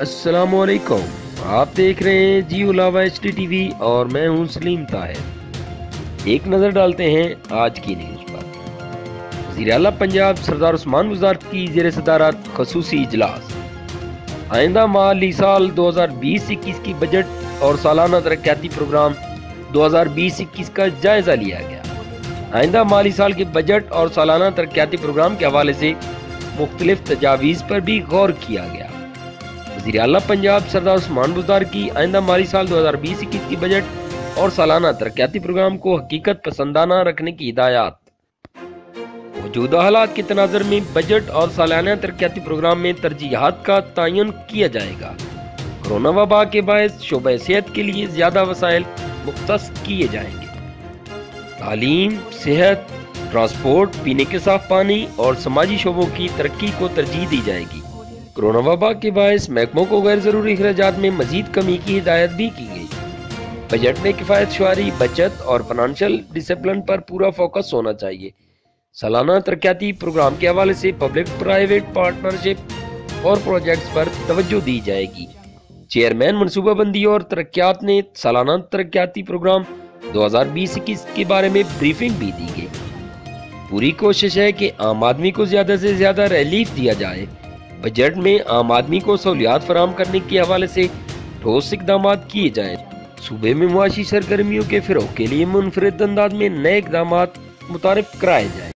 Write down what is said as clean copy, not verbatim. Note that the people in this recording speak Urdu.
السلام علیکم، آپ دیکھ رہے ہیں جیو لاوا HD TV اور میں ہوں سلیم طاہر۔ ایک نظر ڈالتے ہیں آج کی نیوز پر۔ وزیر اعلیٰ پنجاب سردار عثمان وزارت کی زیر صدارت خصوصی اجلاس۔ آئندہ مالی سال 2020-21 کی بجٹ اور سالانہ ترقیاتی پروگرام 2020-21 کا جائزہ لیا گیا۔ آئندہ مالی سال کے بجٹ اور سالانہ ترقیاتی پروگرام کے حوالے سے مختلف تجاویز پر بھی غور کیا گیا۔ وزیر اعلیٰ پنجاب سردار عثمان وزارت کی آئندہ مالی سال 2020-21 کی بجٹ اور سالانہ ترقیاتی پروگرام کو حقیقت پسندانہ رکھنے کی ہدایات۔ موجودہ حالات کے تناظر میں بجٹ اور سالانہ ترقیاتی پروگرام میں ترجیحات کا تعین کیا جائے گا۔ کورونا وبا کے باعث شعبہ صحت کے لیے زیادہ وسائل مختص کیے جائیں گے۔ تعلیم، صحت، ٹرانسپورٹ، پینے کے صاف پانی اور سماجی شعبوں کی ترقی کو ترجیح دی جائے گی۔ کورونا وبا کے باعث محکموں کو غیر ضروری اخراجات میں مزید کمی کی ہدایت بھی کی گئی۔ بجٹ میں کفایت شعاری، بچت اور فنانشل ڈسپلن پر پورا فوکس ہونا چاہیے۔ سالانہ ترقیاتی پروگرام کے حوالے سے پبلک پرائیویٹ پارٹنرشپ اور پروجیکٹس پر توجہ دی جائے گی۔ چیئرمین منصوبہ بندی اور ترقیات نے سالانہ ترقیاتی پروگرام 2020-21 کے بارے میں بریفنگ بھی دی گئی۔ پوری کوشش ہے کہ عام آدمی کو زیادہ سے زیادہ ریلیف دیا جائے۔ بجٹ میں عام آدمی کو سہولیات فراہم کرنے کے حوالے سے ٹھوس اقدامات کیے جائیں۔ صوبے میں معاشی سرگرمیوں کے فروغ کے لیے منفرد انداز میں نئے اقدامات متعارف کرائے جائیں۔